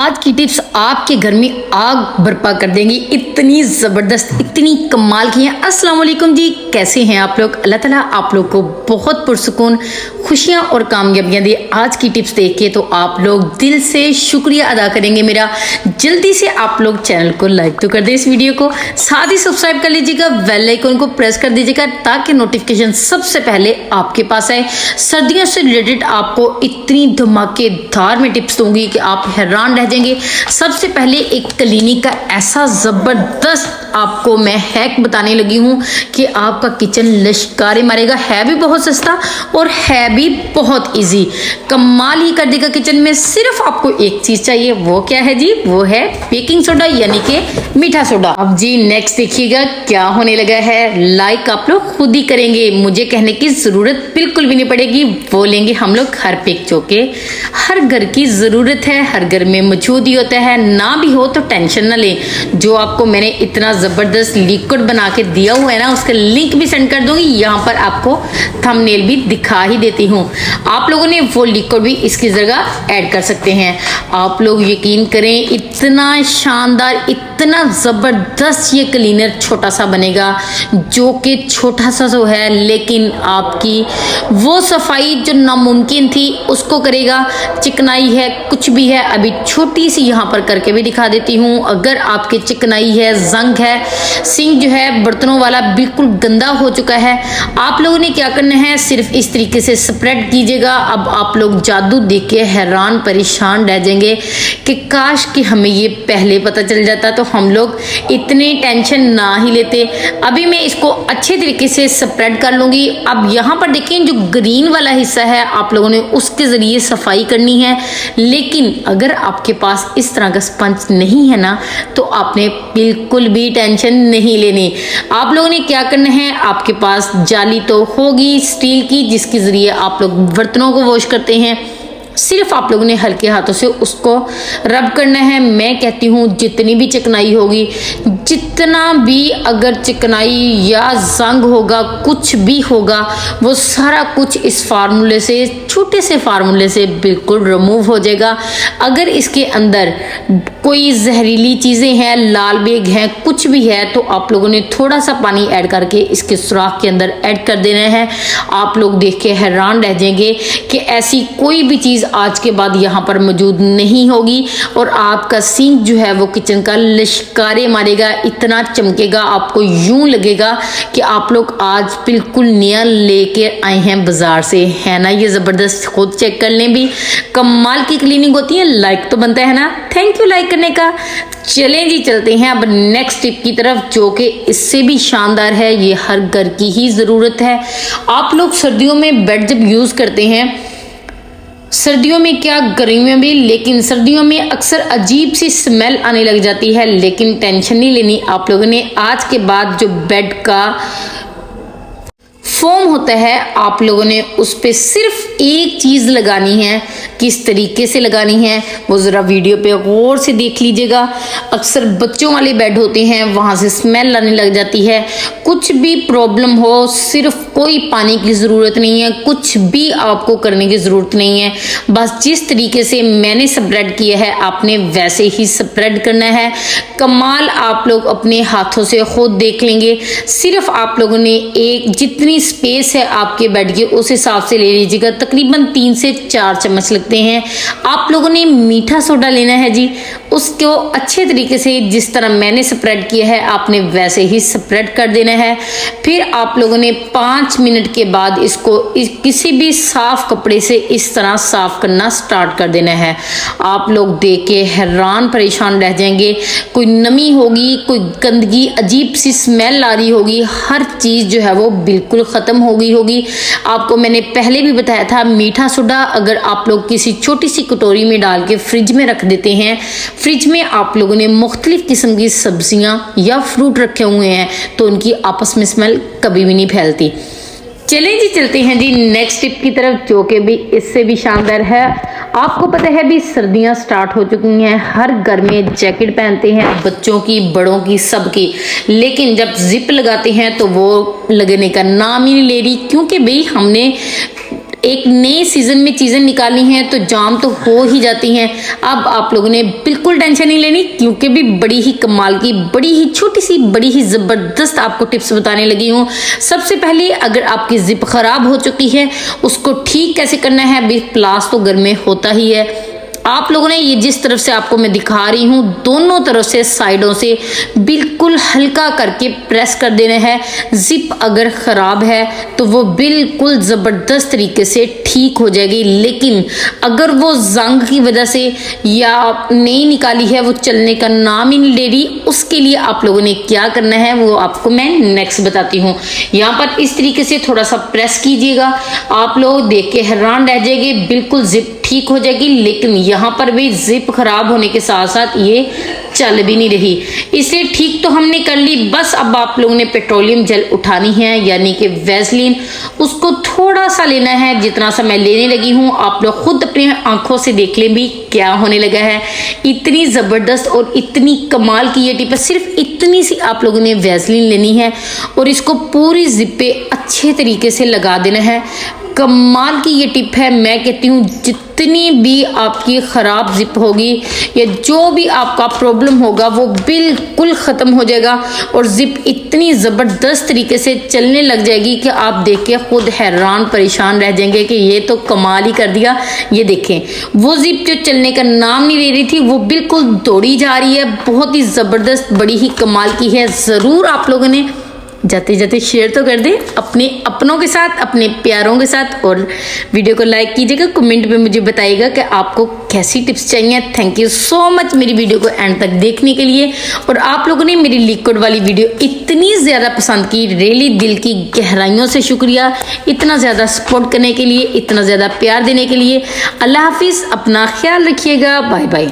आज की टिप्स आपके घर में आग बर्पा कर देंगी। इतनी ज़बरदस्त, इतनी कमाल की हैं। अस्सलाम वालेकुम जी, कैसे हैं आप लोग? अल्लाह ताला आप लोग को बहुत पुरसुकून खुशियां और कामयाबियां दे। आज की टिप्स देख के तो आप लोग दिल से शुक्रिया अदा करेंगे मेरा। जल्दी से आप लोग चैनल को लाइक तो कर दें, इस वीडियो को साथ ही सब्सक्राइब कर लीजिएगा, बेल आइकन को प्रेस कर दीजिएगा ताकि नोटिफिकेशन सबसे पहले आपके पास आए। सर्दियों से रिलेटेड आपको इतनी धमाकेदार में टिप्स दूंगी कि आप हैरान रह जाएंगे। सबसे पहले एक क्लीनिक का ऐसा जबरदस्त आपको मैं हैक बताने लगी हूँ कि आपका किचन लश्कारे मारेगा। है भी बहुत सस्ता और है भी बहुत इजी, कमाल ही कर देगा किचन में। सिर्फ आपको एक चीज चाहिए, वो क्या है जी? वो है बेकिंग सोडा यानी कि मीठा सोडा। अब जी नेक्स्ट देखिएगा क्या होने लगा है। लाइक आप लोग खुद ही करेंगे, मुझे कहने की जरूरत बिल्कुल भी नहीं पड़ेगी। वो लेंगे हम लोग हर पिक चौके। हर घर की जरूरत है, हर घर में मौजूद ही होता है। ना भी हो तो टेंशन ना लें, जो आपको मैंने इतना जबरदस्त लिक्विड बना के दिया हुआ है ना, उसका लिंक भी सेंड कर दूंगी। यहाँ पर आपको थंबनेल भी दिखा ही देती हूँ। आप लोगों ने वो लिक्विड भी इसकी जगह ऐड कर सकते हैं। आप लोग यकीन करें, इतना शानदार, इतना जबरदस्त ये क्लीनर छोटा सा बनेगा, जो कि छोटा सा तो है लेकिन आपकी वो सफाई जो नामुमकिन थी उसको करेगा। चिकनाई है, कुछ भी है, अभी छोटी सी यहाँ पर करके भी दिखा देती हूँ। अगर आपके चिकनाई है, जंग है, सिंक जो है बर्तनों वाला बिल्कुल गंदा हो चुका है, आप लोगों ने क्या करना है, सिर्फ इस तरीके से स्प्रेड कीजिएगा। अब आप लोग जादू देख के हैरान परेशान रह जाएंगे कि काश कि हमें ये पहले पता चल जाता तो हम लोग इतने टेंशन ना ही लेते। अभी मैं इसको अच्छे तरीके से स्प्रेड कर लूंगी। अब यहाँ पर देखें, जो ग्रीन वाला हिस्सा है आप लोगों ने उसके जरिए सफाई करनी है। लेकिन अगर आपके पास इस तरह का स्पंज नहीं है ना, तो आपने बिल्कुल भी टेंशन नहीं लेनी। आप लोगों ने क्या करना है, आपके पास जाली तो होगी स्टील की, जिसके जरिए आप लोग बर्तनों को वॉश करते हैं। सिर्फ आप लोगों ने हल्के हाथों से उसको रब करना है। मैं कहती हूँ जितनी भी चिकनाई होगी, जितना भी अगर चिकनाई या जंग होगा, कुछ भी होगा, वो सारा कुछ इस फार्मूले से, छोटे से फार्मूले से बिल्कुल रिमूव हो जाएगा। अगर इसके अंदर कोई जहरीली चीज़ें हैं, लाल बेग हैं, कुछ भी है, तो आप लोगों ने थोड़ा सा पानी ऐड करके इसके सुराख के अंदर ऐड कर देना है। आप लोग देख के हैरान रह जाएंगे कि ऐसी कोई भी चीज़ आज के बाद यहाँ पर मौजूद नहीं होगी और आपका सिंक जो है वो किचन का लश्कारे मारेगा, इतना चमकेगा, आपको यूं लगेगा कि आप लोग आज बिल्कुल नया लेके आए हैं बाजार से। है ना ये जबरदस्त? खुद चेक कर लें, भी कमाल की क्लीनिंग होती है। लाइक तो बनता है ना, थैंक यू लाइक करने का। चलें जी, चलते हैं अब नेक्स्ट टिप की तरफ, जो कि इससे भी शानदार है। ये हर घर की ही जरूरत है। आप लोग सर्दियों में बेड जब यूज करते हैं, सर्दियों में क्या गर्मियों में भी, लेकिन सर्दियों में अक्सर अजीब सी स्मेल आने लग जाती है। लेकिन टेंशन नहीं लेनी, आप लोगों ने आज के बाद जो बेड का फोम होता है, आप लोगों ने उस पे सिर्फ एक चीज लगानी है। किस तरीके से लगानी है वो जरा वीडियो पे गौर से देख लीजिएगा। अक्सर बच्चों वाले बेड होते हैं, वहां से स्मेल आने लग जाती है। कुछ भी प्रॉब्लम हो, सिर्फ कोई पानी की जरूरत नहीं है, कुछ भी आपको करने की जरूरत नहीं है। बस जिस तरीके से मैंने स्प्रेड किया है, आपने वैसे ही स्प्रेड करना है। कमाल आप लोग अपने हाथों से खुद देख लेंगे। सिर्फ आप लोगों ने एक, जितनी स्पेस है आपके बेड की उस हिसाब से ले लीजिएगा। तकरीबन 3 से 4 चम्मच लगते हैं। आप लोगों ने मीठा सोडा लेना है जी, उसको अच्छे तरीके से जिस तरह मैंने स्प्रेड किया है आपने वैसे ही स्प्रेड कर देना है। फिर आप लोगों ने 5 मिनट के बाद इसको किसी भी साफ कपड़े से इस तरह साफ करना स्टार्ट कर देना है। आप लोग देख के हैरान परेशान रह जाएंगे। कोई नमी होगी, कोई गंदगी, अजीब सी स्मेल आ रही होगी, हर चीज जो है वो बिल्कुल खत्म हो गई होगी। आपको मैंने पहले भी बताया था, मीठा सोडा अगर आप लोग किसी छोटी सी कटोरी में डाल के फ्रिज में रख देते हैं, फ्रिज में आप लोगों ने मुख्तलिफ किस्म की सब्जियां या फ्रूट रखे हुए हैं, तो उनकी आपस में स्मेल कभी भी नहीं फैलती। चलें जी, चलते हैं जी नेक्स्ट टिप की तरफ, जो कि भी इससे भी शानदार है। आपको पता है भी सर्दियां स्टार्ट हो चुकी हैं, हर घर में जैकेट पहनते हैं, बच्चों की, बड़ों की, सबकी। लेकिन जब जिप लगाते हैं तो वो लगने का नाम ही नहीं ले रही, क्योंकि भाई हमने एक नए सीजन में चीजें निकालनी हैं तो जाम तो हो ही जाती हैं। अब आप लोगों ने बिल्कुल बिल्कुल टेंशन नहीं लेनी, क्योंकि भी बड़ी ही कमाल की, बड़ी ही छोटी सी, बड़ी ही ज़बरदस्त आपको टिप्स बताने लगी हूँ। सबसे पहले अगर आपकी जिप ख़राब हो चुकी है उसको ठीक कैसे करना है। अभी प्लास तो घर में होता ही है। आप लोगों ने ये जिस तरफ से आपको मैं दिखा रही हूँ दोनों तरफ से साइडों से बिल्कुल हल्का करके प्रेस कर देना है। जिप अगर ख़राब है तो वो बिल्कुल ज़बरदस्त तरीके से ठीक हो जाएगी, लेकिन अगर वो जंग की वजह से या नहीं निकाली है, वो चलने का नाम ही नहीं ले रही, उसके लिए आप लोगों ने क्या करना है वो आपको मैं नेक्स्ट बताती हूँ। यहाँ पर इस तरीके से थोड़ा सा प्रेस कीजिएगा, आप लोग देख के हैरान रह जाएंगे, बिल्कुल जिप ठीक हो जाएगी। लेकिन यहाँ पर भी जिप खराब होने के साथ साथ ये चल भी नहीं रही, इसलिए ठीक तो हमने कर ली। बस अब आप लोगों ने पेट्रोलियम जेल उठानी है, यानी कि वैसलीन, उसको थोड़ा सा लेना है, जितना सा मैं लेने लगी हूँ आप लोग खुद अपनी आंखों से देख लें भी क्या होने लगा है। इतनी ज़बरदस्त और इतनी कमाल की ये टिप है। सिर्फ इतनी सी आप लोगों ने वैसलीन लेनी है और इसको पूरी जिप पे अच्छे तरीके से लगा देना है। कमाल की ये टिप है। मैं कहती हूँ जितनी भी आपकी ख़राब जिप होगी या जो भी आपका प्रॉब्लम होगा वो बिल्कुल ख़त्म हो जाएगा और जिप इतनी ज़बरदस्त तरीके से चलने लग जाएगी कि आप देख के खुद हैरान परेशान रह जाएंगे कि ये तो कमाल ही कर दिया। ये देखें, वो जिप जो चलने का नाम नहीं ले रही थी वो बिल्कुल दौड़ी जा रही है। बहुत ही ज़बरदस्त, बड़ी ही कमाल की है। ज़रूर आप लोगों ने जाते जाते शेयर तो कर दें अपने अपनों के साथ, अपने प्यारों के साथ, और वीडियो को लाइक कीजिएगा। कमेंट में मुझे बताइएगा कि आपको कैसी टिप्स चाहिए। थैंक यू सो मच मेरी वीडियो को एंड तक देखने के लिए। और आप लोगों ने मेरी लिक्विड वाली वीडियो इतनी ज़्यादा पसंद की, रियली दिल की गहराइयों से शुक्रिया इतना ज़्यादा सपोर्ट करने के लिए, इतना ज़्यादा प्यार देने के लिए। अल्लाह हाफिज़, अपना ख्याल रखिएगा, बाय बाय।